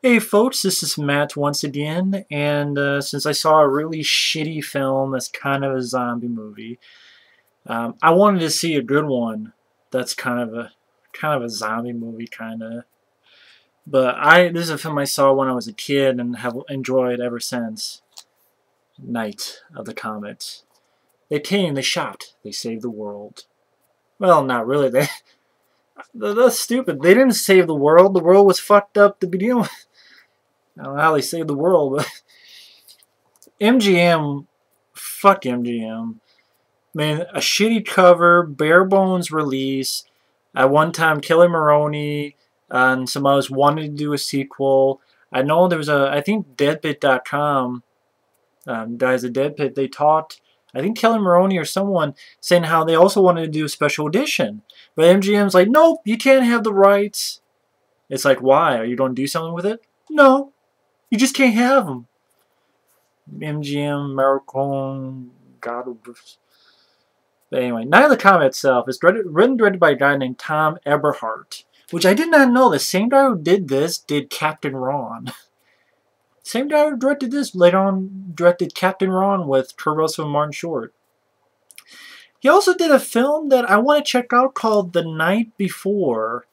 Hey folks, this is Matt once again, and since I saw a really shitty film that's kind of a zombie movie, I wanted to see a good one that's kind of a zombie movie kind of. But this is a film I saw when I was a kid and have enjoyed ever since. Night of the Comet. They came, they shot, they saved the world. Well, not really. That's stupid. They didn't save the world. The world was fucked up to begin with. I don't know how they saved the world, but MGM, fuck MGM. Man, a shitty cover, bare bones release. At one time, Kelli Maroney and some others wanted to do a sequel. I know there was I think Deadpit.com, guys at Deadpit, they talked, I think Kelli Maroney or someone, saying how they also wanted to do a special edition. But MGM's like, nope, you can't have the rights. It's like, why? Are you going to do something with it? No. You just can't have them. MGM, Maricon, God. But anyway, Night of the Comet itself is written and directed by a guy named Thom Eberhardt, which I did not know. The same guy who did this did Captain Ron. Same guy who directed this later on directed Captain Ron with Kurt Russell and Martin Short. He also did a film that I want to check out called The Night Before.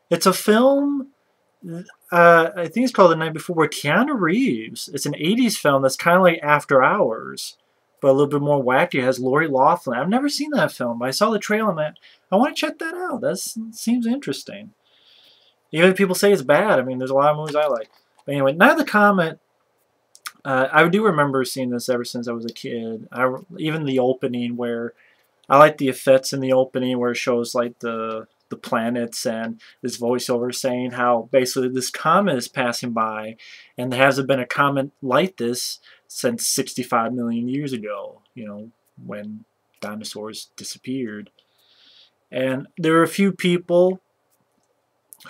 It's a film, I think it's called The Night Before, where Keanu Reeves, it's an 80s film that's kind of like After Hours, but a little bit more wacky. It has Lori Loughlin. I've never seen that film, but I saw the trailer and I want to check that out. That seems interesting. Even if people say it's bad, I mean, there's a lot of movies I like. But anyway, Night of the Comet, I do remember seeing this ever since I was a kid. Even the opening, where I like the effects in the opening where it shows like the planets and this voiceover saying how basically this comet is passing by, and there hasn't been a comet like this since 65 million years ago, you know, when dinosaurs disappeared. And there were a few people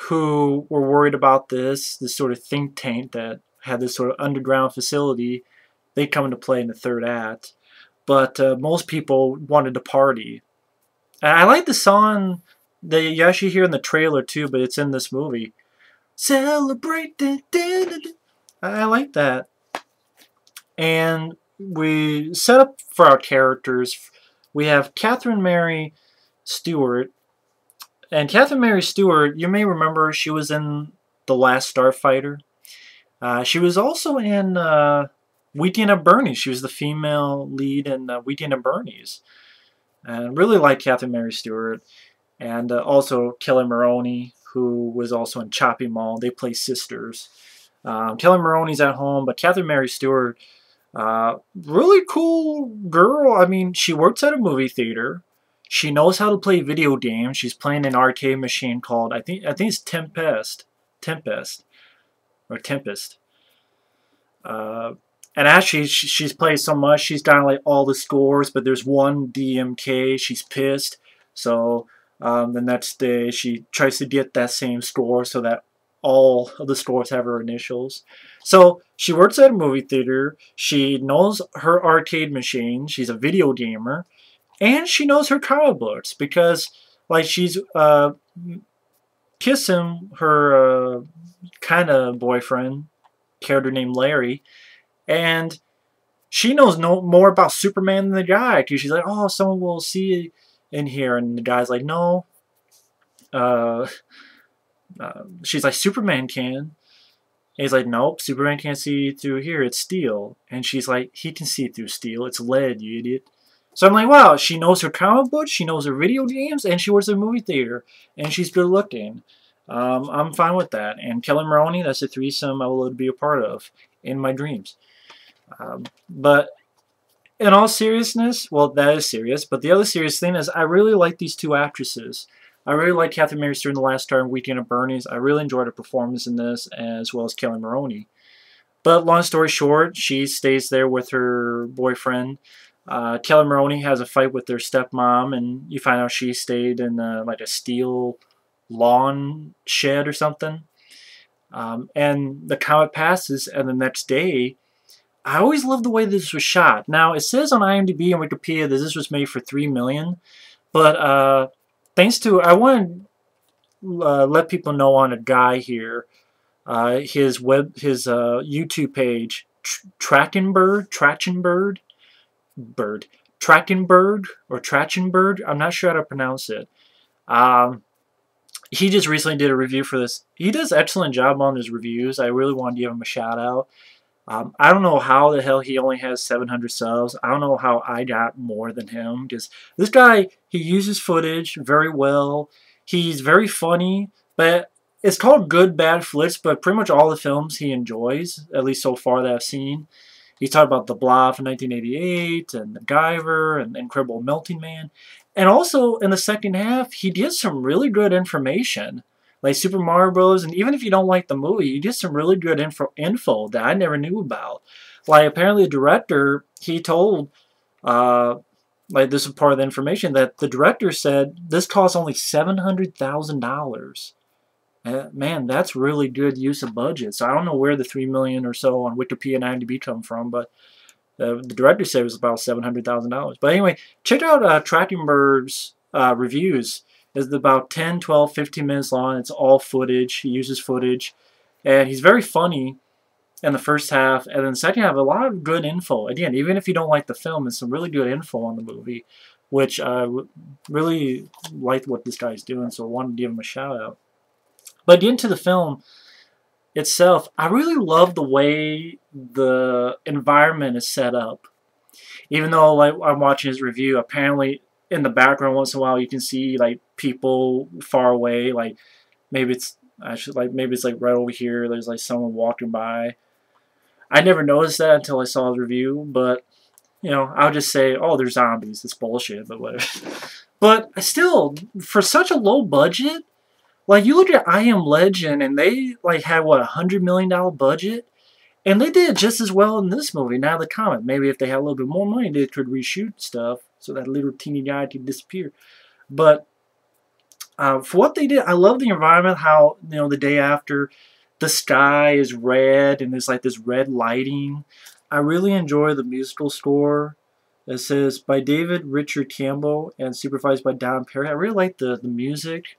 who were worried about this sort of think tank that had this sort of underground facility. They come into play in the third act. But most people wanted to party. And I like the song that you actually hear in the trailer too, but it's in this movie. Celebrate. I like that. And we set up for our characters. We have Catherine Mary Stewart. And Catherine Mary Stewart, you may remember, she was in The Last Starfighter. She was also in Weekend at Bernie's. She was the female lead in Weekend at Bernie's. And really like Catherine Mary Stewart. And also Kelli Maroney, who was also in Chopping Mall. They play sisters. Kelli Maroney's at home, but Catherine Mary Stewart, really cool girl. I mean, she works at a movie theater. She knows how to play video games. She's playing an arcade machine called, I think it's Tempest. And actually, she's played so much, she's gotten like all the scores, but there's one DMK. She's pissed. So the next day, she tries to get that same score so that all of the scores have her initials. So she works at a movie theater. She knows her arcade machine. She's a video gamer. And she knows her comic books because, like, she's kissing her kind of boyfriend, character named Larry, and she knows more about Superman than the guy because she's like, oh, someone will see you in here, and the guy's like, no. She's like, Superman can. And he's like, nope, Superman can't see through here. It's steel. And she's like, he can see through steel. It's lead, you idiot. So I'm like, wow, she knows her comic books, she knows her video games, and she works at a movie theater, and she's good looking. I'm fine with that. And Kelli Maroney, that's a threesome I will be a part of in my dreams. But in all seriousness, well, that is serious, but the other serious thing is I really like these two actresses. I really like Catherine Mary Stewart in The Last Star and Weekend at Bernie's. I really enjoyed her performance in this, as well as Kelli Maroney. But long story short, she stays there with her boyfriend. Kelli Maroney has a fight with their stepmom, and you find out she stayed in like a steel lawn shed or something. And the comet passes, and the next day, I always loved the way this was shot. Now, it says on IMDb and Wikipedia that this was made for $3 million, but thanks to, I want to let people know on a guy here his YouTube page, Trachenburg. I'm not sure how to pronounce it. Um, he just recently did a review for this. He does an excellent job on his reviews. I really want to give him a shout out. I don't know how the hell he only has 700 subs. I don't know how I got more than him. Just this guy, he uses footage very well. He's very funny, but it's called Good Bad Flicks, but pretty much all the films he enjoys, at least so far that I've seen. He's talked about The Blob from 1988, and The Guyver, and Incredible Melting Man. And also, in the second half, he gives some really good information. Like Super Mario Bros. And even if you don't like the movie, you get some really good info that I never knew about. Like, apparently the director, he told, like, this is part of the information, that the director said this cost only $700,000. Man, that's really good use of budget. So I don't know where the $3 million or so on Wikipedia and IMDb come from, but the director said it was about $700,000. But anyway, check out Trachtenberg's reviews. It's about 10, 12, 15 minutes long. It's all footage. He uses footage. And he's very funny in the first half. And then the second half, a lot of good info. Again, even if you don't like the film, it's some really good info on the movie, which I really liked what this guy's doing, so I wanted to give him a shout out. But into the film itself, I really love the way the environment is set up. Even though, like, I'm watching his review, apparently in the background once in a while you can see like people far away, like maybe it's like right over here there's like someone walking by. I never noticed that until I saw his review, but you know, I'll just say, oh, they're zombies, it's bullshit, but whatever. But still, for such a low budget, like you look at I Am Legend and they like had what, $100 million budget, and they did just as well in this movie, Now the Comet. Maybe if they had a little bit more money, they could reshoot stuff so that little teeny guy could disappear. But for what they did, I love the environment, how, you know, the day after, the sky is red and there's like this red lighting. I really enjoy the musical score. It says by David Richard Campbell and supervised by Don Perry. I really like the music.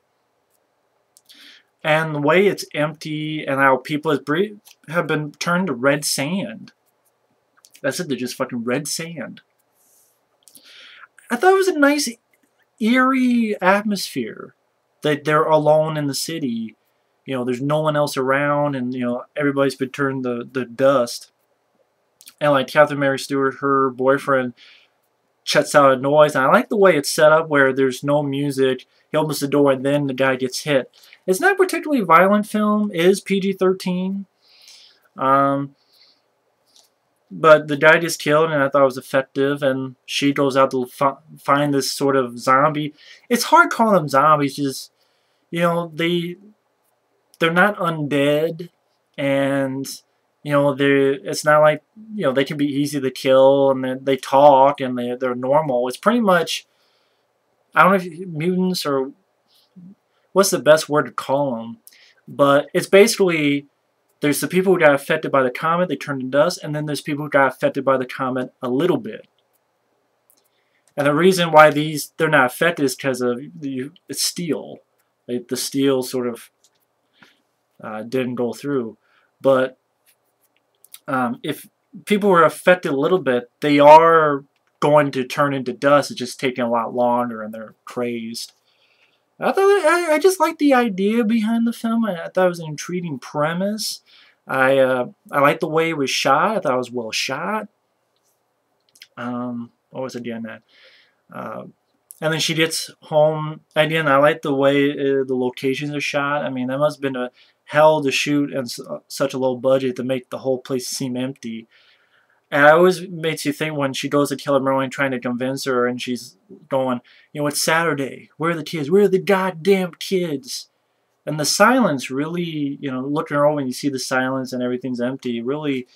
And the way it's empty and how people have been turned to red sand. That's it, they're just fucking red sand. I thought it was a nice, eerie atmosphere. That they're alone in the city. You know, there's no one else around, and, you know, everybody's been turned to dust. And, like, Catherine Mary Stewart, her boyfriend, shuts out a noise. And I like the way it's set up where there's no music. He opens the door, and then the guy gets hit. It's not a particularly violent film. It is PG-13. But the guy gets killed, and I thought it was effective. And she goes out to find this sort of zombie. It's hard calling them zombies. Just, you know, they're not undead, and you know, it's not like, you know, they can be easy to kill, and they talk, and they're normal. It's pretty much, I don't know if mutants or what's the best word to call them, but it's basically, there's the people who got affected by the comet, they turned to dust, and then there's people who got affected by the comet a little bit. And the reason why they're not affected is because of it's steel. Like, the steel sort of didn't go through. But if people were affected a little bit, they are going to turn into dust. It's just taking a lot longer, and they're crazed. I just like the idea behind the film. I thought it was an intriguing premise. I like the way it was shot. I thought it was well shot. What was it again? And then she gets home. Again, I like the way the locations are shot. I mean, that must have been a hell to shoot and such a low budget to make the whole place seem empty. And it always makes you think when she goes to Kelli Maroney trying to convince her, and she's going, you know, it's Saturday. Where are the kids? Where are the goddamn kids? And the silence really, you know, looking over and you see the silence and everything's empty. Really,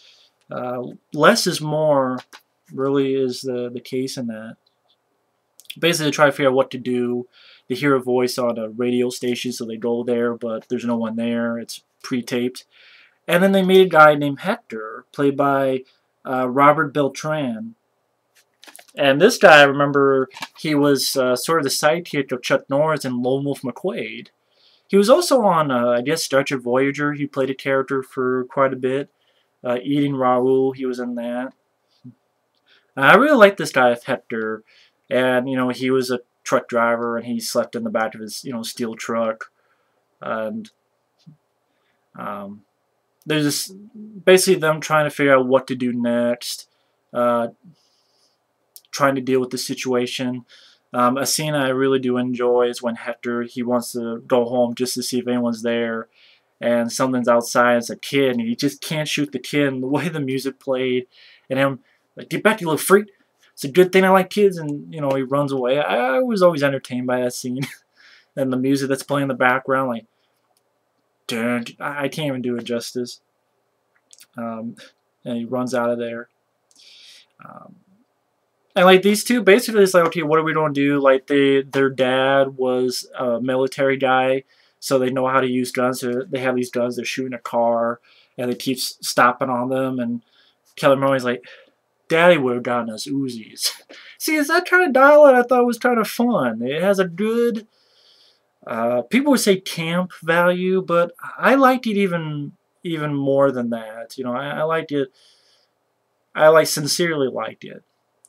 less is more really is the case in that. Basically, they try to figure out what to do. They hear a voice on a radio station, so they go there, but there's no one there. It's pre-taped. And then they meet a guy named Hector, played by Robert Beltran. And this guy, I remember, he was sort of the sidekick of Chuck Norris and Lone Wolf McQuade. He was also on, I guess, Star Trek Voyager. He played a character for quite a bit. Eating Raoul, he was in that. I really like this guy, Hector. And, you know, he was a truck driver, and he slept in the back of his, you know, steel truck. And there's this, basically them trying to figure out what to do next. Trying to deal with the situation. A scene I really do enjoy is when Hector, he wants to go home just to see if anyone's there, and something's outside, it's a kid, and he just can't shoot the kid, and the way the music played, and him, like, get back, you little freak, it's a good thing I like kids, and, you know, he runs away. I was always entertained by that scene, and the music that's playing in the background, like, I can't even do it justice, and he runs out of there. And like these two, basically, it's like, okay, what are we gonna do? Like their dad was a military guy, so they know how to use guns. So they have these guns. They're shooting a car, and they keep stopping on them. And Kelli Maroney's like, "Daddy would have gotten us Uzis." See, it's that kind of dialogue I thought was kind of fun. It has a good, people would say camp value, but I liked it even more than that. You know, I liked it. I sincerely liked it.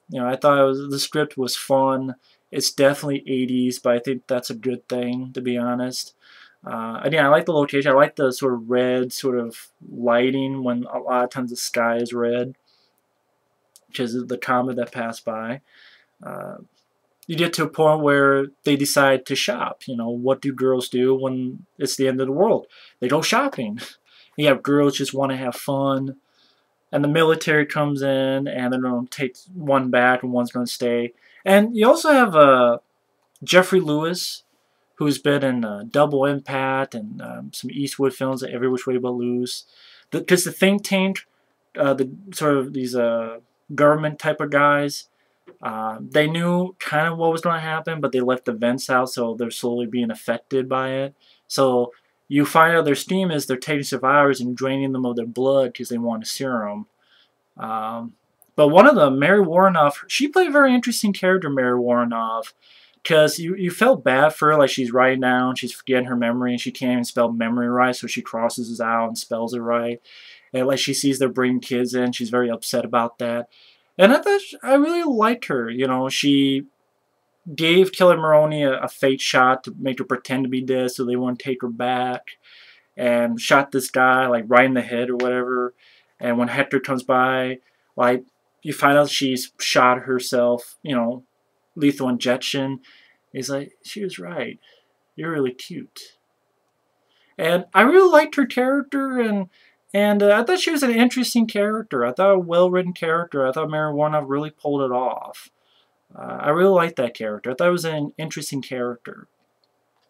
You know, I thought the script was fun. It's definitely 80s, but I think that's a good thing, to be honest. Again, I like the location. I like the sort of red sort of lighting when a lot of times the sky is red, which is the comet that passed by. You get to a point where they decide to shop. You know, what do girls do when it's the end of the world? They go shopping. You have girls just want to have fun. And the military comes in, and they're going to take one back, and one's going to stay. And you also have Jeffrey Lewis, who's been in Double Impact and some Eastwood films, Every Which Way But Loose. Because the think tank, the sort of these government type of guys, they knew kind of what was going to happen, but they left the vents out, so they're slowly being affected by it. So you find out their scheme is they're taking survivors and draining them of their blood because they want a serum. But one of them, Mary Warrenoff, she played a very interesting character, Mary Warrenoff, because you felt bad for her, like she's writing down, she's forgetting her memory, and she can't even spell memory right, so she crosses it out and spells it right. And like she sees they're bringing kids in, she's very upset about that. And I thought I really liked her. You know, she gave Kelli Maroney a fake shot to make her pretend to be dead so they wouldn't take her back, and shot this guy like right in the head or whatever. And when Hector comes by, like, you find out she's shot herself, you know, lethal injection. He's like, she was right, you're really cute. And I really liked her character, and I thought she was an interesting character. I thought a well-written character. I thought Mary Warrenoff really pulled it off. I really liked that character. I thought it was an interesting character.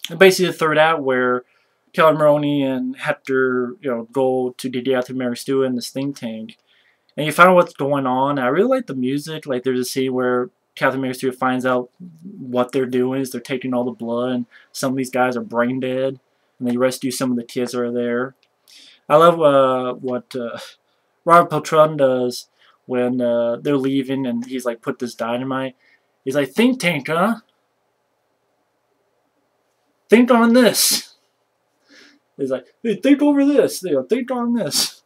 And basically the third act where Kelli Maroney and Hector, you know, go to Catherine Mary Stewart in this think tank. And you find out what's going on. I really like the music. Like there's a scene where Catherine Mary Stewart finds out what they're doing is they're taking all the blood, and some of these guys are brain dead, and they rescue some of the kids that are there. I love what Robert Beltran does when they're leaving, and he's like, put this dynamite. He's like, think tank, huh? Think on this. He's like, hey, think over this. They go, think on this.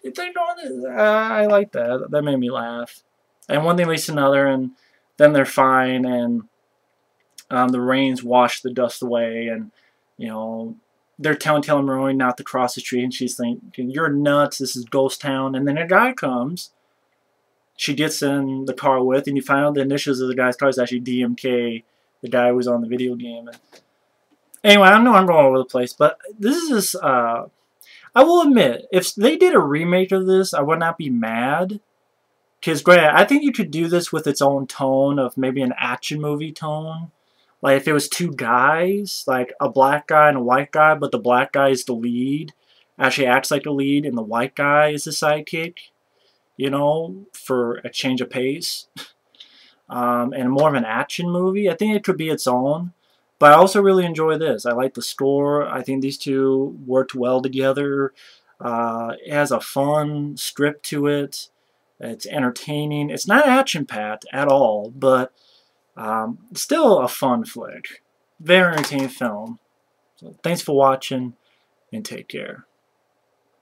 Hey, think on this. I like that. That made me laugh. And one thing leads to another, and then they're fine, and the rains wash the dust away, and, you know, they're telling Kelli Maroney not to cross the street, and she's thinking, you're nuts, this is ghost town. And then a guy comes, she gets in the car with, and you find out the initials of the guy's car is actually DMK, the guy who was on the video game. And anyway, I know I'm going all over the place, but this is, I will admit, if they did a remake of this, I would not be mad. Because, granted, I think you could do this with its own tone of maybe an action movie tone. Like, if it was two guys, like a black guy and a white guy, but the black guy is the lead, actually acts like the lead, and the white guy is the sidekick, you know, for a change of pace. And more of an action movie. I think it could be its own. But I also really enjoy this. I like the score. I think these two worked well together. It has a fun script to it. It's entertaining. It's not action-packed at all, but still a fun flick. Very entertaining film. So thanks for watching, and take care.